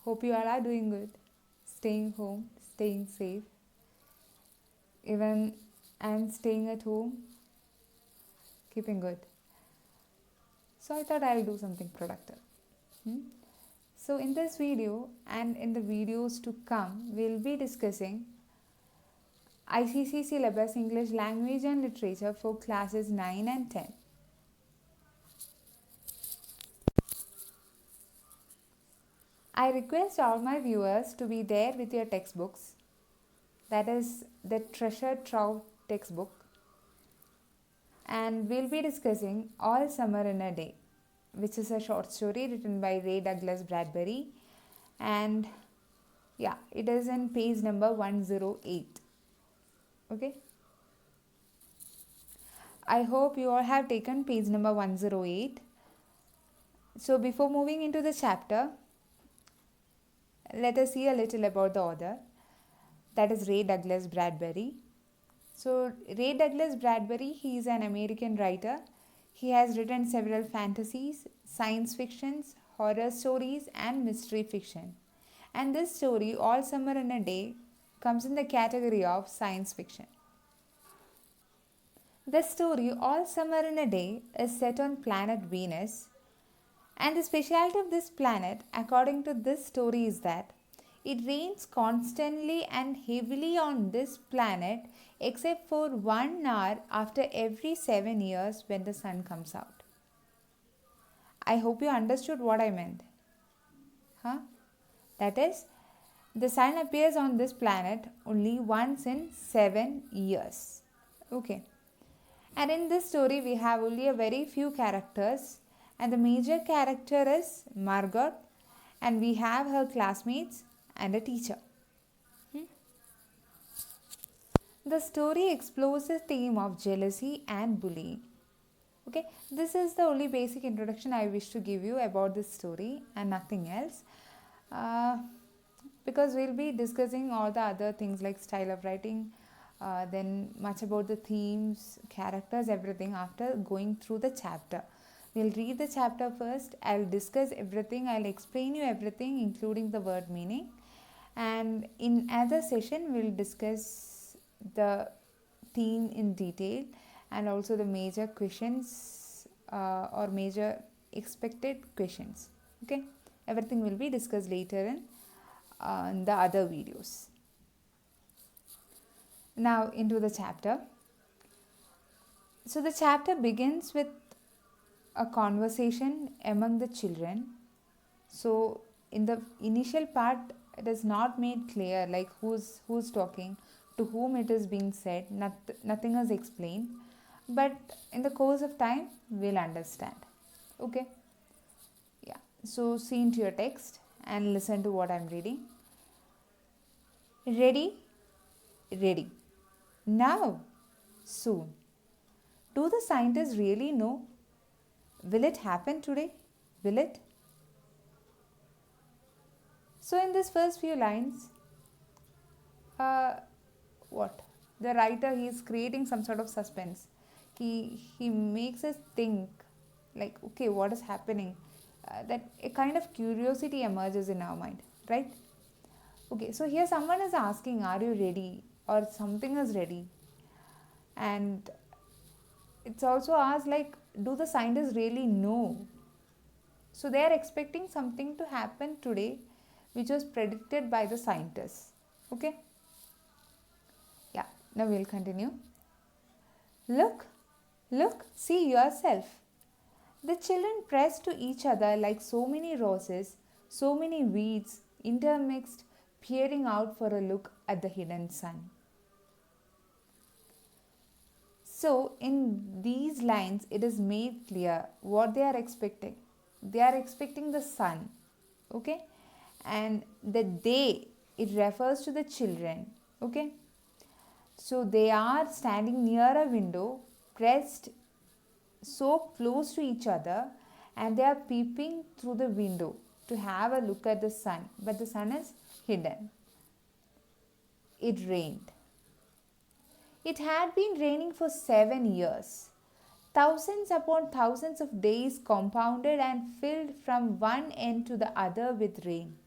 Hope you all are doing good, staying home, staying safe. Even I'm staying at home, keeping good. So I thought I'll do something productive. So in this video and in the videos to come, we'll be discussing ICSE Syllabus English Language and Literature for classes 9 and 10. I request all my viewers to be there with your textbooks. That is the Treasure Trove textbook. And we'll be discussing All Summer in a Day, which is a short story written by Ray Douglas Bradbury. And yeah, it is in page number 108. Okay. I hope you all have taken page number 108. So before moving into the chapter, let us see a little about the author. That is Ray Douglas Bradbury. So Ray Douglas Bradbury, he is an American writer. He has written several fantasies, science fictions, horror stories and mystery fiction. And this story, All Summer in a Day, comes in the category of science fiction. The story, All Summer in a Day, is set on planet Venus. And the specialty of this planet, according to this story, is that it rains constantly and heavily on this planet except for 1 hour after every 7 years when the sun comes out. I hope you understood what I meant. That is, the sun appears on this planet only once in 7 years. Okay. And in this story, we have only a very few characters. And the major character is Margot. And we have her classmates and a teacher. The story explores the theme of jealousy and bullying. Okay, this is the only basic introduction I wish to give you about this story and nothing else. Because we'll be discussing all the other things like style of writing, then much about the themes, characters, everything after going through the chapter. We'll read the chapter first. I'll discuss everything. I'll explain you everything, including the word meaning. And in other session, we'll discuss the theme in detail and also the major questions or major expected questions. Okay, everything will be discussed later in the other videos. Now into the chapter. So the chapter begins with a conversation among the children. So in the initial part, it is not made clear like who's talking, to whom it is being said, nothing is explained. But in the course of time, we'll understand. Okay. Yeah. So see into your text and listen to what I'm reading. Ready? Ready. Now. Soon. Do the scientists really know? Will it happen today? Will it? So in this first few lines, the writer, he is creating some sort of suspense. He makes us think like, okay, what is happening? That a kind of curiosity emerges in our mind, right? Okay, so here someone is asking, are you ready? Or something is ready. And it's also asked like, do the scientists really know? So they are expecting something to happen today which was predicted by the scientists. Okay? Yeah, now we'll continue. Look, see yourself. The children pressed to each other like so many roses, so many weeds, intermixed, peering out for a look at the hidden sun. So in these lines, it is made clear what they are expecting. They are expecting the sun. Okay? And the they, it refers to the children. Okay? So they are standing near a window, pressed so close to each other, and they are peeping through the window to have a look at the sun. But the sun is hidden. It rained. It had been raining for 7 years. Thousands upon thousands of days compounded and filled from one end to the other with rain.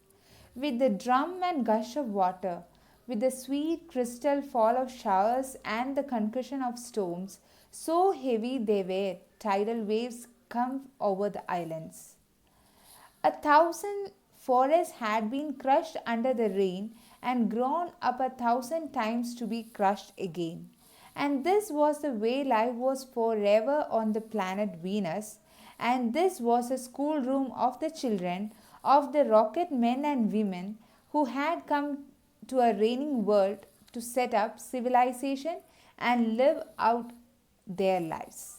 with the drum and gush of water, with the sweet crystal fall of showers and the concussion of storms, so heavy they were, tidal waves come over the islands. 1,000 forests had been crushed under the rain and grown up 1,000 times to be crushed again. And this was the way life was forever on the planet Venus, and this was a schoolroom of the children of the rocket men and women who had come to a reigning world to set up civilization and live out their lives.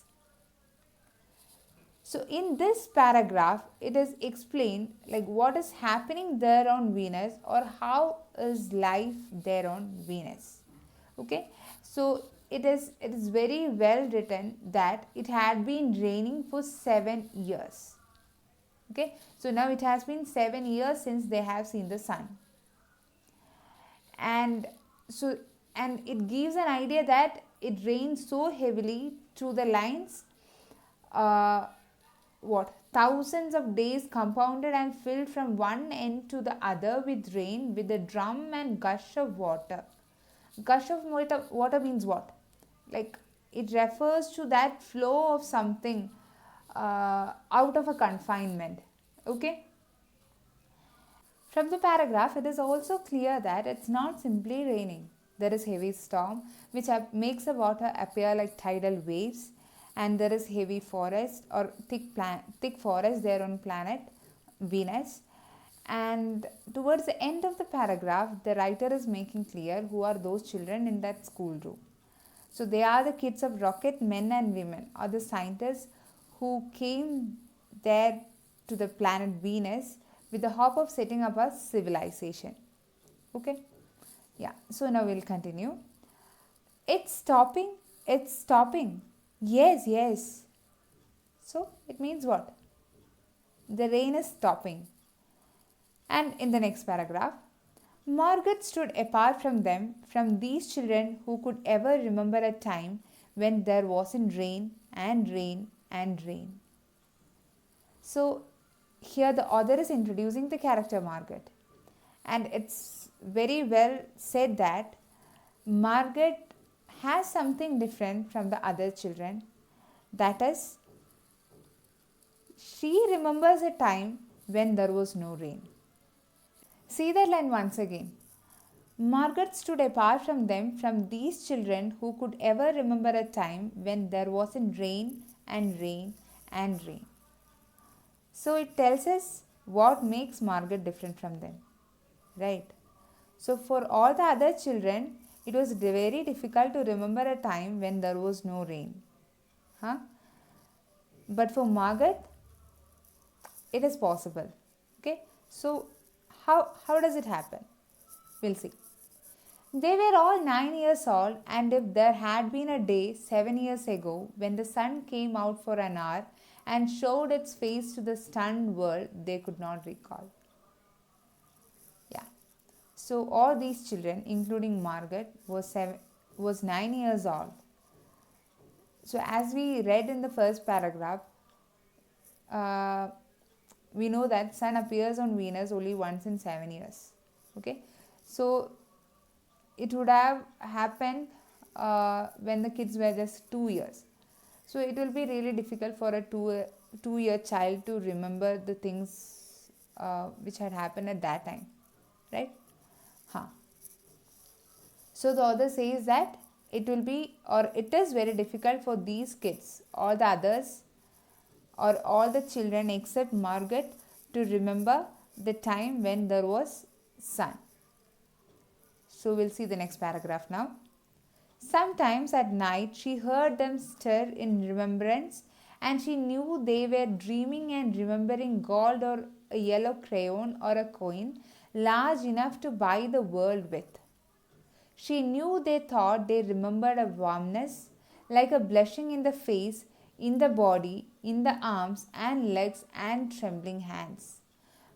So in this paragraph, it is explained like what is happening there on Venus or how is life there on Venus. Okay, so it is very well written that it had been raining for 7 years. Okay, so now it has been 7 years since they have seen the sun, and it gives an idea that it rains so heavily through the lines. Thousands of days compounded and filled from one end to the other with rain, with a drum and gush of water. Gush of water means what? Like it refers to that flow of something out of a confinement. Okay. From the paragraph, it is also clear that it's not simply raining. There is heavy storm which makes the water appear like tidal waves, and there is heavy forest or thick forest there on planet Venus. And towards the end of the paragraph, the writer is making clear who are those children in that schoolroom. So they are the kids of rocket men and women, or the scientists who came there to the planet Venus with the hope of setting up a civilization. Okay, yeah, so now we'll continue. It's stopping. Yes. So it means what? The rain is stopping. And in the next paragraph, Margaret stood apart from them, from these children who could ever remember a time when there wasn't rain and rain and rain. So here the author is introducing the character Margaret, and it's very well said that Margaret has something different from the other children. That is, she remembers a time when there was no rain. See that line once again. Margaret stood apart from them, from these children who could ever remember a time when there wasn't rain and rain and rain. So it tells us what makes Margaret different from them, right? So for all the other children, it was very difficult to remember a time when there was no rain. But for Margaret, it is possible. Okay, so how does it happen? We'll see. They were all 9 years old, and if there had been a day 7 years ago when the sun came out for an hour and showed its face to the stunned world, they could not recall. Yeah. So all these children, including Margaret, was 9 years old. So as we read in the first paragraph, we know that sun appears on Venus only once in 7 years. Okay. So it would have happened when the kids were just 2 years. So it will be really difficult for a two-year child to remember the things which had happened at that time, right? So the author says that it is very difficult for these kids, all the others, or all the children except Margaret, to remember the time when there was sun. So we'll see the next paragraph now. Sometimes at night she heard them stir in remembrance, and she knew they were dreaming and remembering gold or a yellow crayon or a coin large enough to buy the world with. She knew they thought they remembered a warmness, like a blushing in the face, in the body, in the arms and legs and trembling hands.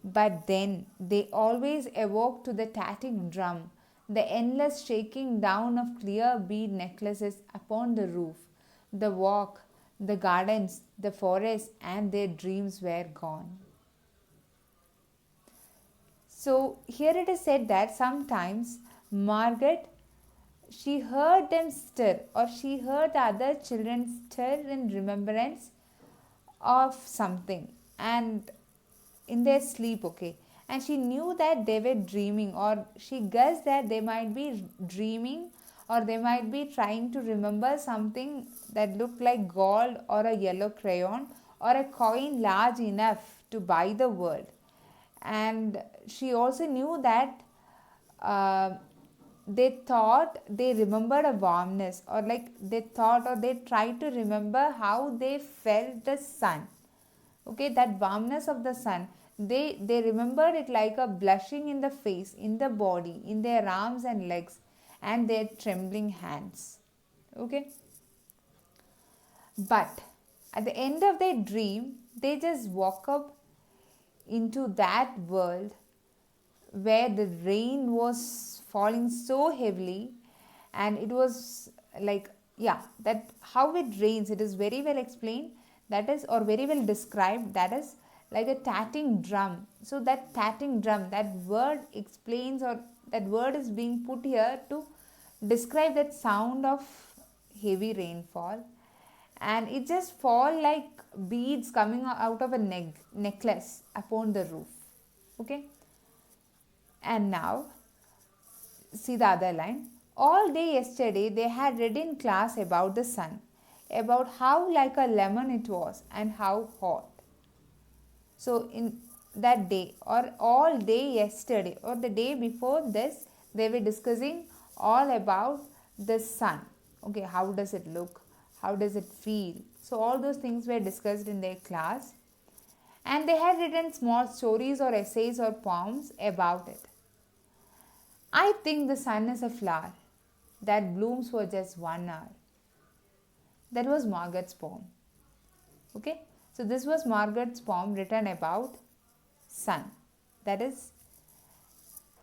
But then they always awoke to the tatting drum, the endless shaking down of clear bead necklaces upon the roof, the walk, the gardens, the forest, and their dreams were gone. So here it is said that sometimes Margaret, she heard them stir, or she heard the other children stir in remembrance of something, and in their sleep, okay, and she knew that they were dreaming, or she guessed that they might be dreaming, or they might be trying to remember something that looked like gold, or a yellow crayon, or a coin large enough to buy the world. And she also knew that uh, they thought they remembered a warmness, or like they thought, or they tried to remember how they felt the sun, okay, that warmness of the sun. They remembered it like a blushing in the face, in the body, in their arms and legs, and their trembling hands, okay. But at the end of their dream, they just woke up into that world where the rain was falling so heavily, and it was like, yeah, that how it rains, it is very well explained, that is, or very well described, that is like a tatting drum. So that tatting drum, that word explains, or that word is being put here to describe that sound of heavy rainfall, and it just fall like beads coming out of a necklace upon the roof, okay. And now, see the other line. All day yesterday they had read in class about the sun, about how like a lemon it was and how hot. So, in that day, or all day yesterday, or the day before this, they were discussing all about the sun. Okay, how does it look? How does it feel? So, all those things were discussed in their class, and they had written small stories or essays or poems about it. I think the sun is a flower that blooms for just 1 hour. That was Margaret's poem. Okay, so this was Margaret's poem written about sun. That is,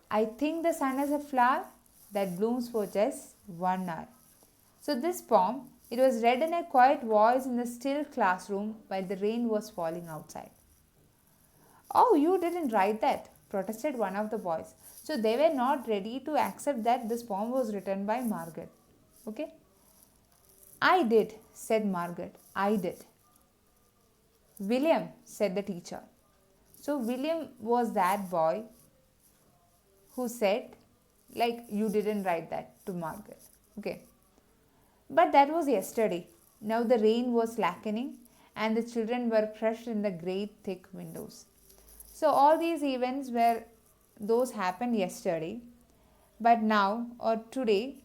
I think the sun is a flower that blooms for just 1 hour. So this poem, it was read in a quiet voice in the still classroom while the rain was falling outside. Oh, you didn't write that, protested one of the boys. So they were not ready to accept that this poem was written by Margaret. Okay? I did, said Margaret. I did. William, said the teacher. So William was that boy who said, like, you didn't write that to Margaret. Okay. But that was yesterday. Now the rain was slackening and the children were crushed in the great thick windows. So all these events were, those happened yesterday, but now or today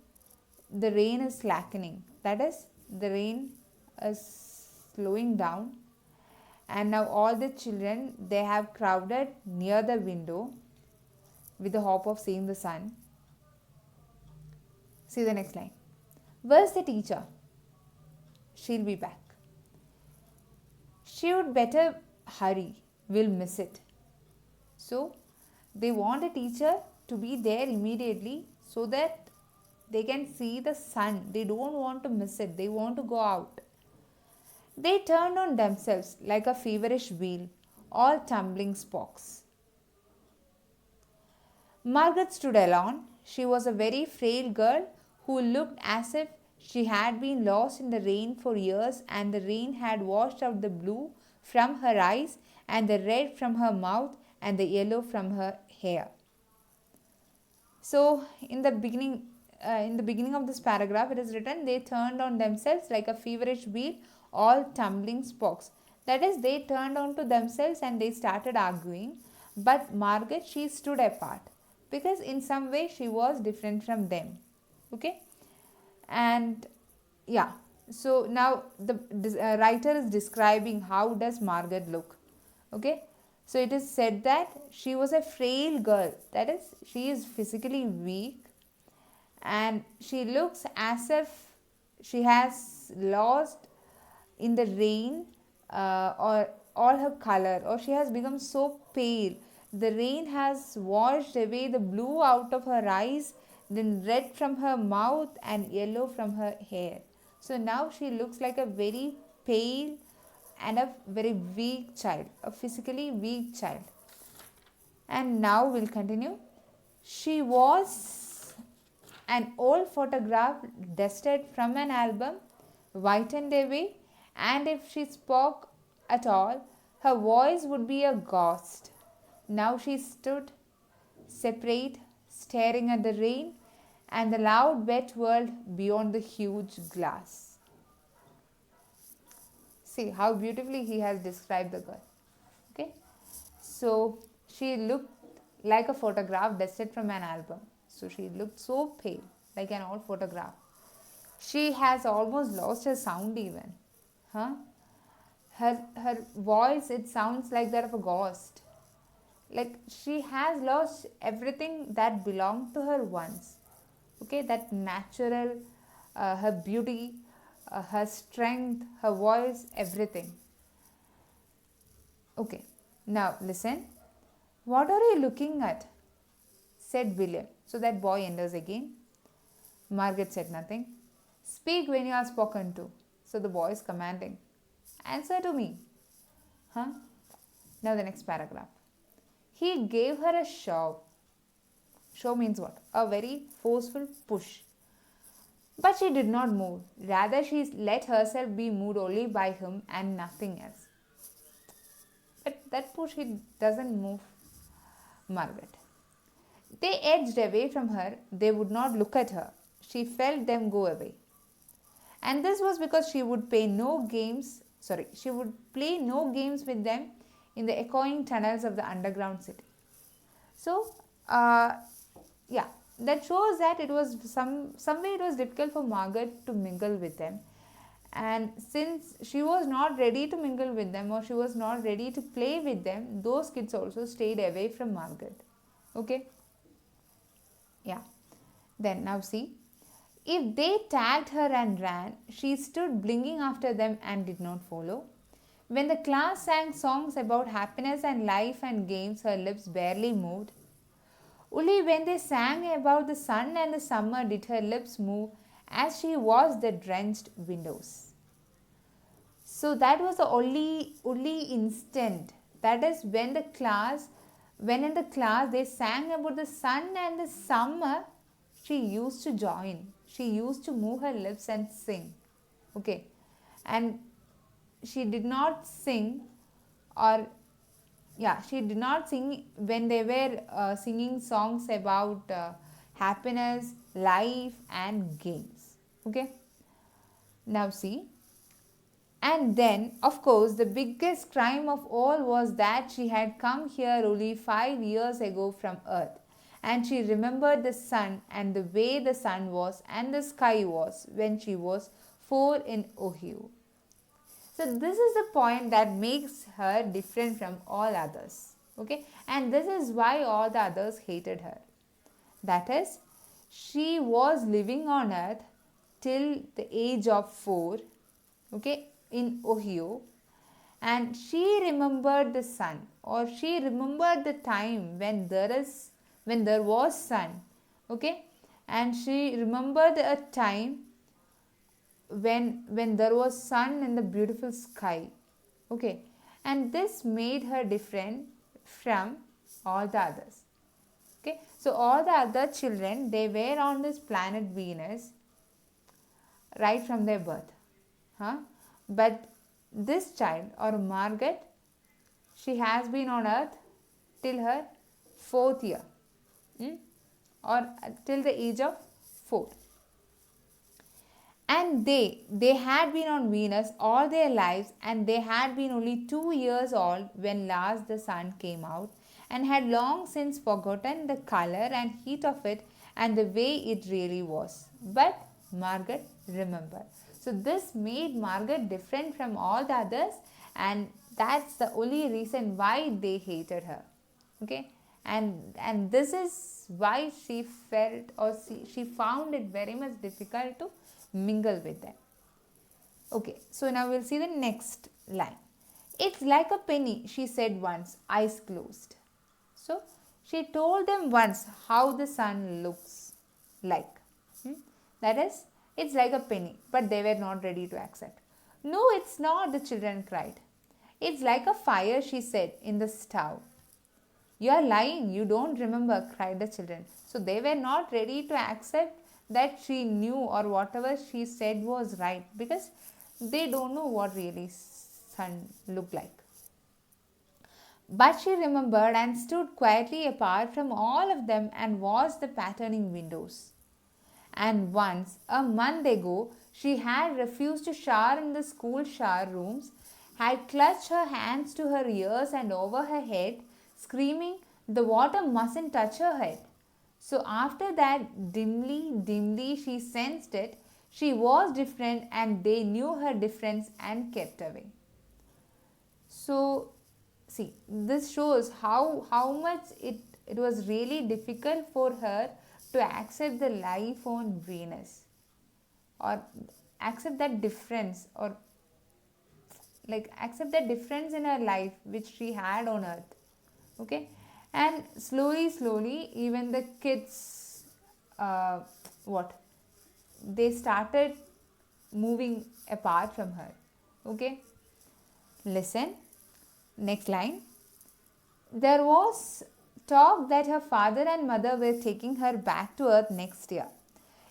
the rain is slackening. That is, the rain is slowing down, and now all the children, they have crowded near the window with the hope of seeing the sun. See the next line. Where's the teacher? She'll be back. She would better hurry. We'll miss it. So they want a teacher to be there immediately so that they can see the sun. They don't want to miss it. They want to go out. They turned on themselves like a feverish wheel, all tumbling spokes. Margaret stood alone. She was a very frail girl who looked as if she had been lost in the rain for years, and the rain had washed out the blue from her eyes and the red from her mouth and the yellow from her hair. So in the beginning of this paragraph, it is written, they turned on themselves like a feverish wheel, all tumbling spokes. That is, they turned on to themselves and they started arguing. But Margaret, she stood apart because in some way she was different from them. Okay, and yeah, so now the writer is describing how does Margaret look. Okay, so it is said that she was a frail girl, that is, she is physically weak, and she looks as if she has lost in the rain or all her color, or she has become so pale. The rain has washed away the blue out of her eyes, then red from her mouth and yellow from her hair. So now she looks like a very pale and a very weak child, a physically weak child. And now we'll continue. She was an old photograph dusted from an album, whitened away, and if she spoke at all, her voice would be a ghost. Now she stood separate, staring at the rain and the loud wet world beyond the huge glass. See how beautifully he has described the girl. Okay, so she looked like a photograph dusted from an album. So she looked so pale, like an old photograph. She has almost lost her sound even. Huh? Her voice, it sounds like that of a ghost. Like she has lost everything that belonged to her once. Okay, that natural, her beauty, her strength, her voice, everything. Okay, now listen. What are you looking at? Said William. So that boy enters again. Margaret said nothing. Speak when you are spoken to. So the boy is commanding. Answer to me. Huh? Now the next paragraph. He gave her a shove. Shove means what? A very forceful push. But she did not move. Rather, she let herself be moved only by him and nothing else. But that push, he doesn't move Margaret. They edged away from her. They would not look at her. She felt them go away. And this was because she would play no games with them in the echoing tunnels of the underground city. So, that shows that it was some way it was difficult for Margaret to mingle with them. And since she was not ready to mingle with them, or she was not ready to play with them, those kids also stayed away from Margaret. Okay? Yeah. Then now see. If they tagged her and ran, she stood blinking after them and did not follow. When the class sang songs about happiness and life and games, her lips barely moved. Only when they sang about the sun and the summer did her lips move as she watched the drenched windows. So that was the only instant. That is when in the class they sang about the sun and the summer, she used to join. She used to move her lips and sing. Okay. And she did not sing she did not sing when they were singing songs about happiness, life and games. Okay. Now see. And then, of course, the biggest crime of all was that she had come here only 5 years ago from Earth. And she remembered the sun and the way the sun was and the sky was when she was 4 in Ohio. So this is the point that makes her different from all others. Okay, and this is why all the others hated her. That is, she was living on earth till the age of 4, okay, in Ohio, and she remembered the sun, or she remembered the time when there was sun, okay, and she remembered a time when there was sun and the beautiful sky. Okay, and this made her different from all the others. Okay, so all the other children, they were on this planet Venus right from their birth. But this child, or Margaret, she has been on earth till her 4th year, or till the age of 4. And they had been on Venus all their lives, and they had been only 2 years old when last the sun came out, and had long since forgotten the color and heat of it and the way it really was. But Margaret remembered. So this made Margaret different from all the others, and that's the only reason why they hated her. Okay, and this is why she felt, or she found it very much difficult to mingle with them. Okay, so now we'll see the next line. It's like a penny, she said once, eyes closed. So she told them once how the sun looks like. That is, it's like a penny, but they were not ready to accept. No, it's not, the children cried. It's like a fire, she said, in the stove. You are lying, you don't remember, cried the children. So they were not ready to accept that she knew or whatever she said was right, because they don't know what really sun looked like. But she remembered and stood quietly apart from all of them and watched the patterning windows. And once, a month ago, she had refused to shower in the school shower rooms, had clutched her hands to her ears and over her head, screaming, "The water mustn't touch her head." So after that, dimly she sensed it. She was different and they knew her difference and kept away. So, see, this shows how much it was really difficult for her to accept the life on Venus, or accept that difference, or like accept the difference in her life which she had on earth. Okay, and slowly even the kids, what they started moving apart from her. Okay, listen, next line. There was talk that her father and mother were taking her back to earth next year.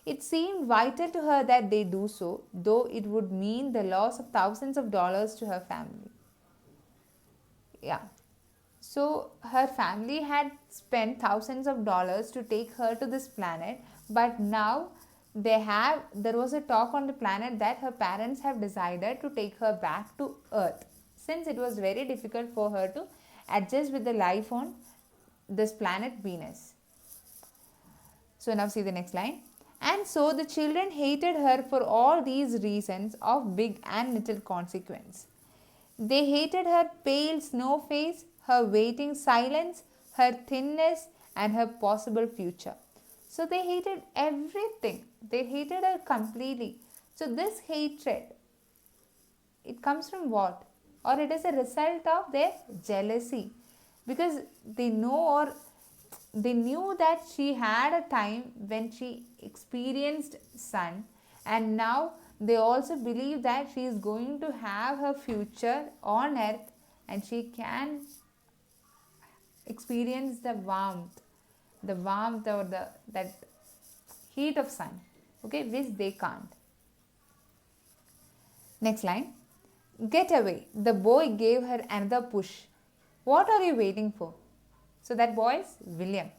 It seemed vital to her that they do so, though it would mean the loss of thousands of dollars to her family. Yeah. So her family had spent thousands of dollars to take her to this planet, but now there was a talk on the planet that her parents have decided to take her back to earth, since it was very difficult for her to adjust with the life on this planet Venus. So now see the next line. And so the children hated her for all these reasons of big and little consequence. They hated her pale snow face, her waiting silence, her thinness, and her possible future. So they hated everything. They hated her completely. So this hatred, it comes from what? Or it is a result of their jealousy, because they knew that she had a time when she experienced sun, and now they also believe that she is going to have her future on earth and she can experience the warmth or that heat of sun, okay, which they can't. Next line. Get away. The boy gave her another push. What are you waiting for? So that boy is William.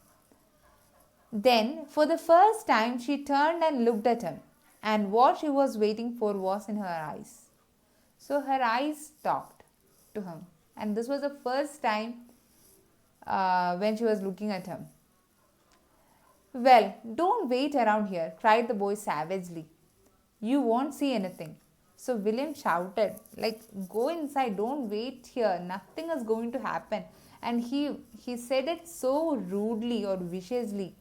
Then, for the first time, she turned and looked at him, and what she was waiting for was in her eyes. So her eyes talked to him, and this was the first time when she was looking at him. Well, don't wait around here, cried the boy savagely. You won't see anything. So William shouted, like, go inside, don't wait here, nothing is going to happen. And he said it so rudely or viciously.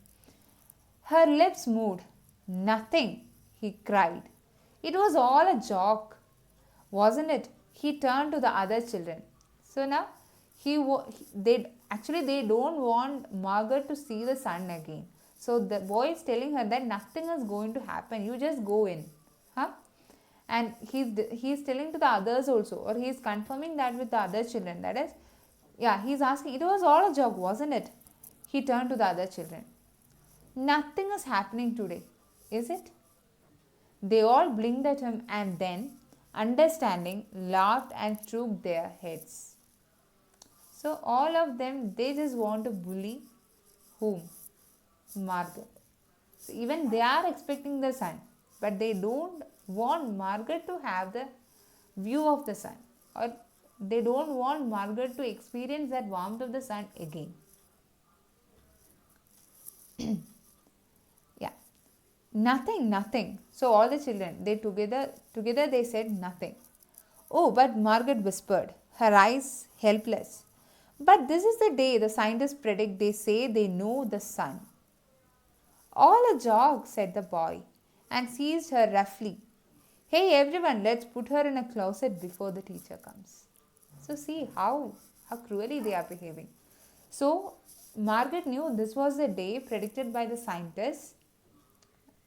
Her lips moved. Nothing, he cried. It was all a joke, wasn't it? He turned to the other children. So now, they don't want Margaret to see the sun again. So the boy is telling her that nothing is going to happen, you just go in. Huh? And he's telling to the others also, or he's confirming that with the other children. That is, he's asking, it was all a joke, wasn't it? He turned to the other children. Nothing is happening today, is it? They all blinked at him and then, understanding, laughed and shook their heads. So all of them, they just want to bully whom? Margaret. So even they are expecting the sun, but they don't want Margaret to have the view of the sun, or they don't want Margaret to experience that warmth of the sun again. Nothing. So all the children, they together they said nothing. Oh, but Margaret whispered, her eyes helpless. But this is the day the scientists predict, they say they know the sun. All a joke, said the boy, and seized her roughly. Hey everyone, let's put her in a closet before the teacher comes. So see how cruelly they are behaving. So Margaret knew this was the day predicted by the scientists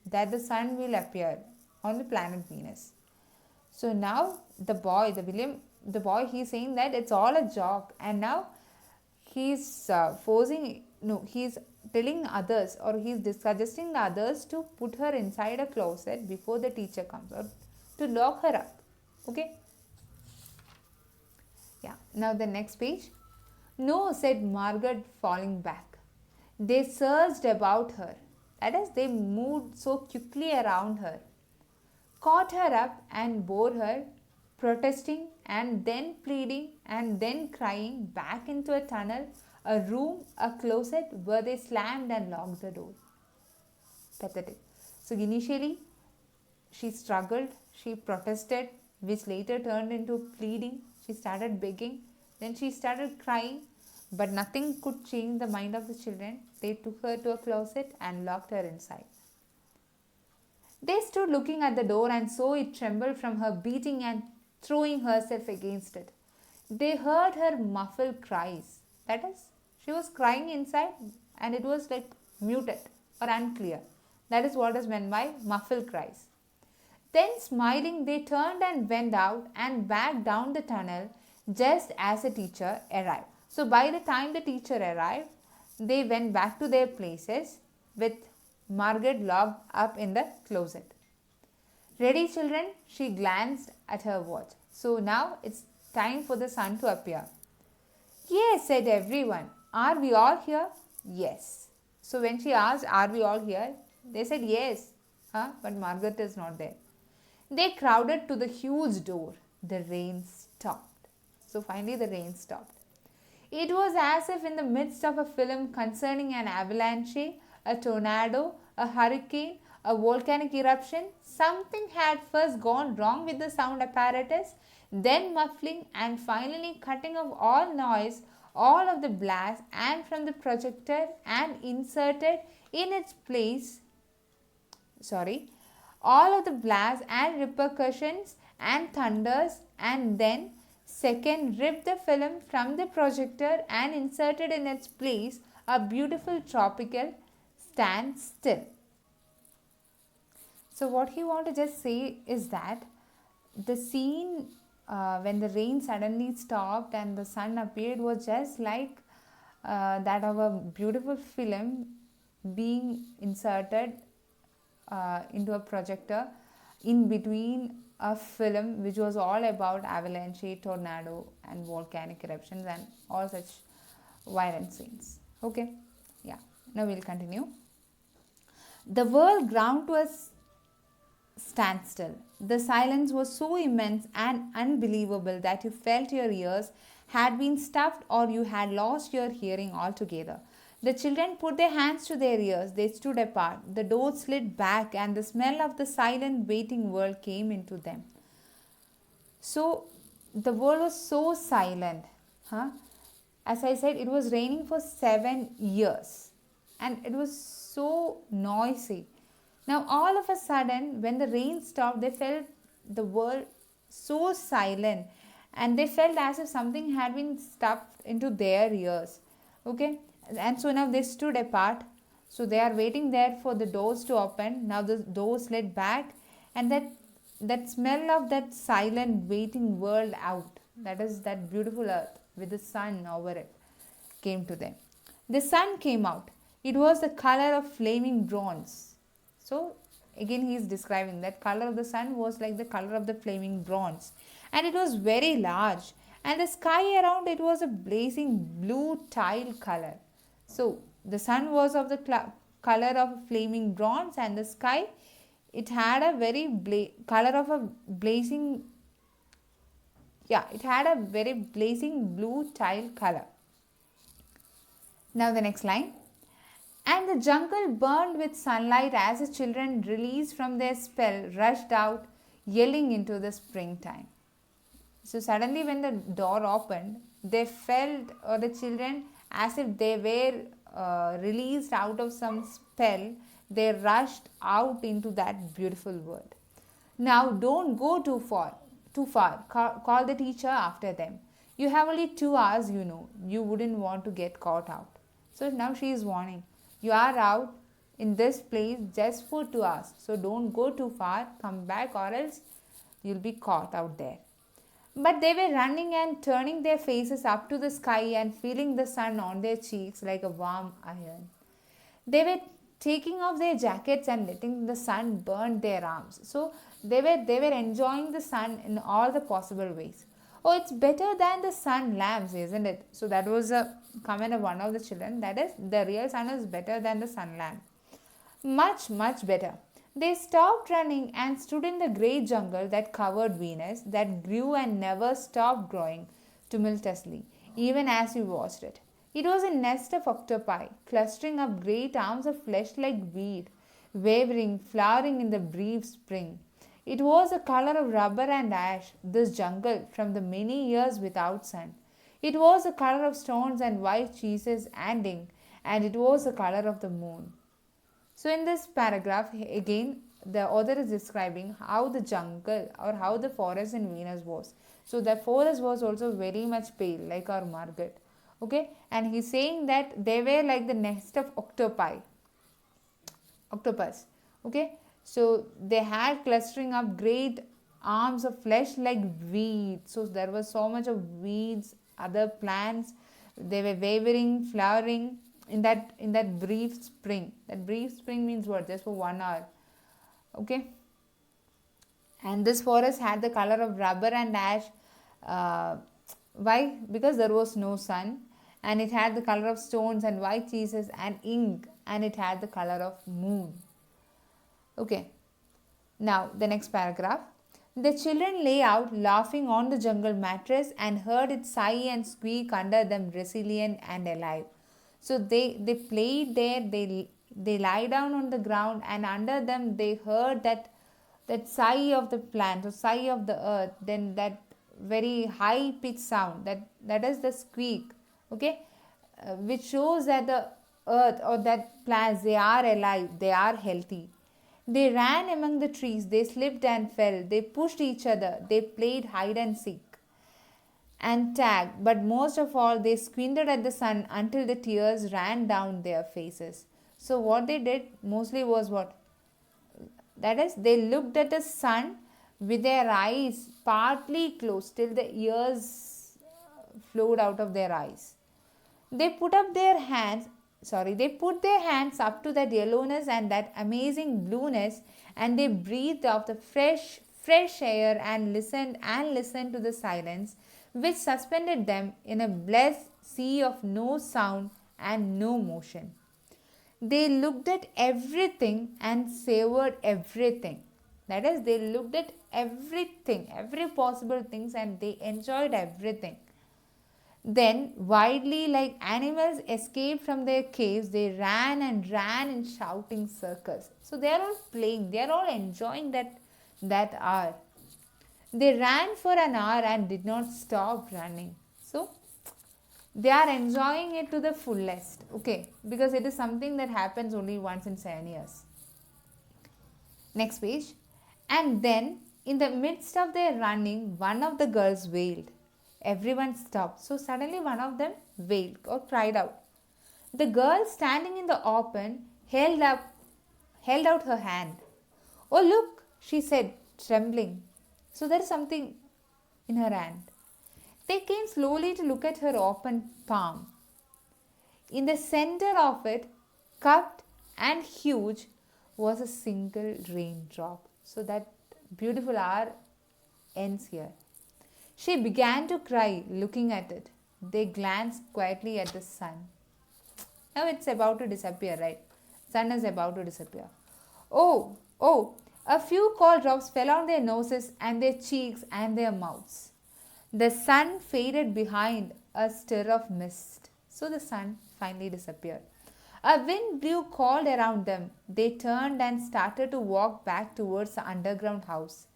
that the sun will appear on the planet Venus. So now the boy, he's saying that it's all a joke, and now he's he's telling others, or he's suggesting the others to put her inside a closet before the teacher comes, or to lock her up. Okay. Yeah. Now the next page. No, said Margaret, falling back. They surged about her. That is, they moved so quickly around her, caught her up and bore her, protesting and then pleading and then crying, back into a tunnel, a room, a closet, where they slammed and locked the door. Pathetic. So initially, she struggled, she protested, which later turned into pleading. She started begging, then she started crying, but nothing could change the mind of the children. They took her to a closet and locked her inside. They stood looking at the door and saw it tremble from her beating and throwing herself against it. They heard her muffled cries. That is, she was crying inside and it was like muted or unclear. That is what is meant by muffled cries. Then smiling, they turned and went out and back down the tunnel just as the teacher arrived. So by the time the teacher arrived, they went back to their places with Margaret locked up in the closet. Ready, children? She glanced at her watch. So now it's time for the sun to appear. Yes, said everyone. Are we all here? Yes. So when she asked, are we all here? They said yes. But Margaret is not there. They crowded to the huge door. The rain stopped. So finally the rain stopped. It was as if in the midst of a film concerning an avalanche, a tornado, a hurricane, a volcanic eruption, something had first gone wrong with the sound apparatus, then muffling and finally cutting off all noise, all of the blast, and from the projector and inserted in its place, all of the blasts and repercussions and thunders, and then second ripped the film from the projector and inserted in its place a beautiful tropical stand still. So what he want to just say is that the scene when the rain suddenly stopped and the sun appeared was just like that of a beautiful film being inserted into a projector in between a film which was all about avalanche, tornado and volcanic eruptions and all such violent scenes. Okay, yeah, now we'll continue. The world ground to a standstill. The silence was so immense and unbelievable that you felt your ears had been stuffed or you had lost your hearing altogether. The children put their hands to their ears. They stood apart. The door slid back and the smell of the silent waiting world came into them. So the world was so silent. As I said, it was raining for 7 years and it was so noisy. Now all of a sudden when the rain stopped, they felt the world so silent and they felt as if something had been stuffed into their ears. Okay. And so now they stood apart. So they are waiting there for the doors to open. Now the doors slid back and that smell of that silent waiting world out, that is that beautiful earth with the sun over it, came to them. The sun came out. It was the color of flaming bronze. So again he is describing that color of the sun was like the color of the flaming bronze and it was very large and the sky around it was a blazing blue tile color. So the sun was of the color of flaming bronze and the sky, it had a very color of a blazing, it had a very blazing blue tile color. Now the next line. And the jungle burned with sunlight as the children, released from their spell, rushed out, yelling into the springtime. So suddenly when the door opened, they felt, or the children, as if they were released out of some spell. They rushed out into that beautiful world. Now don't go too far. Call the teacher after them. You have only 2 hours, you know. You wouldn't want to get caught out. So now she is warning. You are out in this place just for 2 hours. So don't go too far. Come back or else you'll be caught out there. But they were running and turning their faces up to the sky and feeling the sun on their cheeks like a warm iron. They were taking off their jackets and letting the sun burn their arms. So they were enjoying the sun in all the possible ways. Oh, it's better than the sun lamps, isn't it? So that was a comment of one of the children. That is, the real sun is better than the sun lamp. Much, much better. They stopped running and stood in the great jungle that covered Venus, that grew and never stopped growing tumultuously, even as we watched it. It was a nest of octopi, clustering up great arms of flesh like weed, wavering, flowering in the brief spring. It was the color of rubber and ash, this jungle, from the many years without sun. It was the color of stones and white cheeses and ink, and it was the color of the moon. So, in this paragraph, again, the author is describing how the jungle or how the forest in Venus was. So, the forest was also very much pale, like our Margaret. Okay, and he's saying that they were like the nest of octopus. Okay, so they had clustering up great arms of flesh like weeds. So, there was so much of weeds, other plants. They were wavering, flowering in that brief spring. That brief spring means what? Just for 1 hour. Okay, and this forest had the color of rubber and ash. Why? Because there was no sun, and it had the color of stones and white cheeses and ink, and it had the color of moon. Okay, now the next paragraph. The children lay out laughing on the jungle mattress and heard it sigh and squeak under them, resilient and alive. So they played there, they lie down on the ground, and under them they heard that sigh of the plant or sigh of the earth, then that very high pitched sound, that is the squeak. Okay, which shows that the earth or that plants, they are alive, they are healthy. They ran among the trees, they slipped and fell, they pushed each other, they played hide and seek and tag, but most of all they squinted at the sun until the tears ran down their faces. So what they did mostly was what? That is, they looked at the sun with their eyes partly closed till the ears flowed out of their eyes. They put their hands up to that yellowness and that amazing blueness, and they breathed out the fresh air and listened to the silence which suspended them in a blessed sea of no sound and no motion. They looked at everything and savored everything. That is, they looked at everything, every possible things, and they enjoyed everything. Then, wildly like animals escaped from their caves, they ran in shouting circles. So they are all playing, they are all enjoying that hour. They ran for an hour and did not stop running. So they are enjoying it to the fullest. Okay, because it is something that happens only once in 7 years. Next page. And then, in the midst of their running, one of the girls wailed. Everyone stopped. So suddenly one of them wailed or cried out. The girl standing in the open held out her hand. Oh, look, she said, trembling. So there is something in her hand. They came slowly to look at her open palm. In the center of it, cupped and huge, was a single raindrop. So that beautiful hour ends here. She began to cry looking at it. They glanced quietly at the sun. Now it's about to disappear, right? Sun is about to disappear. Oh, a few cold drops fell on their noses and their cheeks and their mouths. The sun faded behind a stir of mist. So the sun finally disappeared. A wind blew cold around them. They turned and started to walk back towards the underground house,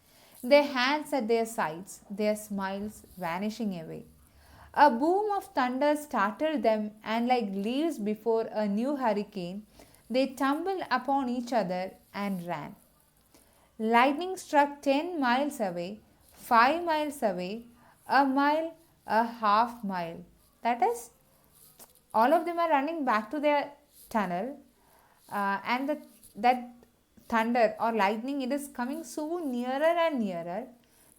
their hands at their sides, their smiles vanishing away. A boom of thunder startled them, and like leaves before a new hurricane, they tumbled upon each other and ran. Lightning struck 10 miles away, 5 miles away, a mile, a half mile. That is, all of them are running back to their tunnel, that thunder or lightning, it is coming so nearer and nearer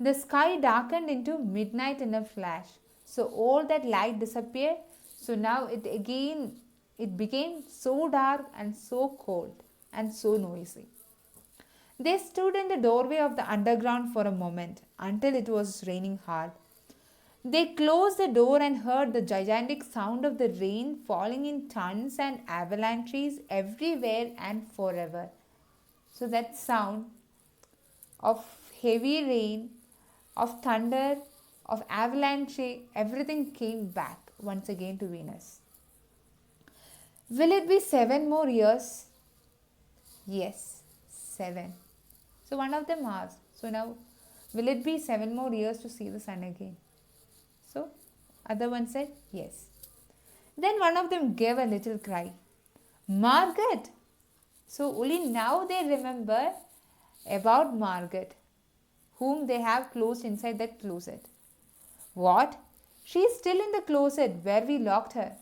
The sky darkened into midnight in a flash. So all that light disappeared. So now it became so dark and so cold and so noisy. They stood in the doorway of the underground for a moment until it was raining hard. They closed the door and heard the gigantic sound of the rain falling in tons and avalanches everywhere and forever. So that sound of heavy rain, of thunder, of avalanche, everything came back once again to Venus. Will it be 7 more years? Yes, 7. So one of them asked, so now will it be 7 more years to see the sun again? So other one said yes. Then one of them gave a little cry. Margaret! So only now they remember about Margaret, whom they have closed inside that closet. What? She is still in the closet where we locked her.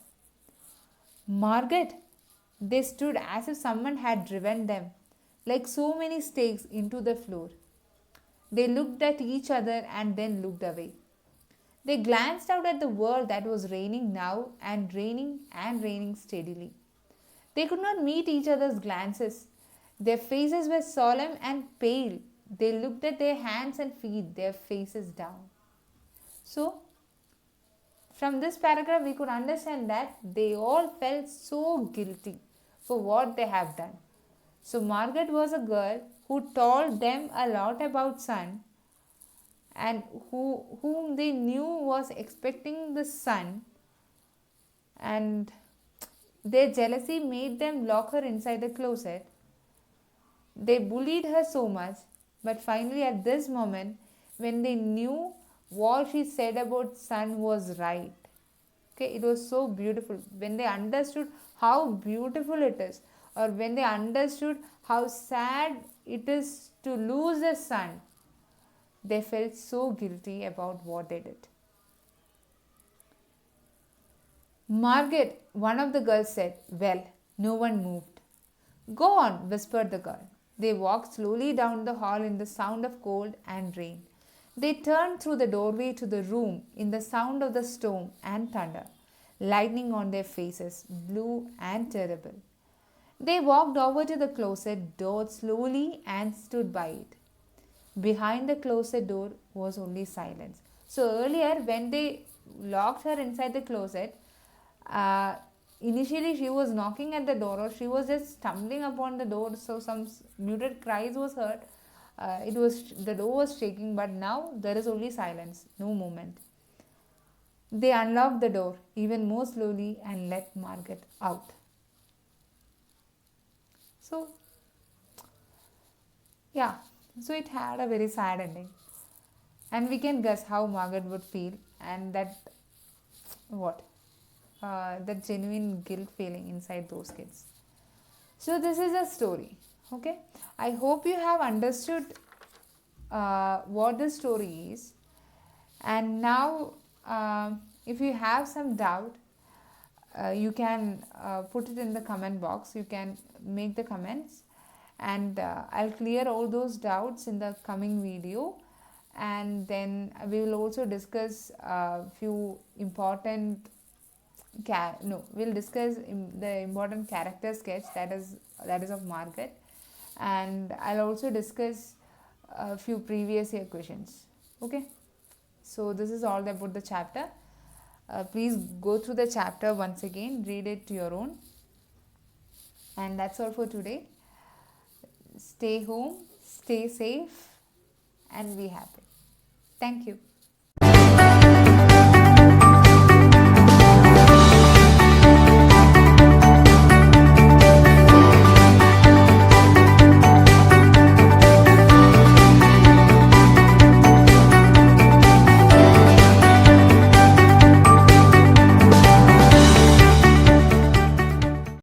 Margaret! They stood as if someone had driven them, like so many stakes, into the floor. They looked at each other and then looked away. They glanced out at the world that was raining now and raining steadily. They could not meet each other's glances. Their faces were solemn and pale. They looked at their hands and feet, their faces down. So, from this paragraph, we could understand that they all felt so guilty for what they have done. So, Margaret was a girl who told them a lot about sun and whom they knew was expecting the sun, and their jealousy made them lock her inside the closet. They bullied her so much, but finally at this moment, when they knew what she said about sun was right, okay, it was so beautiful. When they understood how beautiful it is, or when they understood how sad it is to lose the sun, they felt so guilty about what they did. Margaret, one of the girls said. Well, no one moved. Go on, whispered the girl. They walked slowly down the hall in the sound of cold and rain. They turned through the doorway to the room in the sound of the storm and thunder, lightning on their faces, blue and terrible. They walked over to the closet door slowly and stood by it. Behind the closet door was only silence. So earlier, when they locked her inside the closet, initially she was knocking at the door, or she was just stumbling upon the door, so some muted cries was heard. The door was shaking, but now there is only silence, no movement. They unlocked the door even more slowly and let Margaret out. So, yeah, so it had a very sad ending, and we can guess how Margaret would feel, and that genuine guilt feeling inside those kids. So this is a story. Okay, I hope you have understood what the story is, and now if you have some doubt, you can put it in the comment box. You can make the comments, and I'll clear all those doubts in the coming video, and then we will also discuss a few important we'll discuss the important character sketch that is of Margaret, and I'll also discuss a few previous year questions. Okay, so this is all about the chapter. Please go through the chapter once again, read it to your own, and that's all for today. Stay home, stay safe, and be happy. Thank you.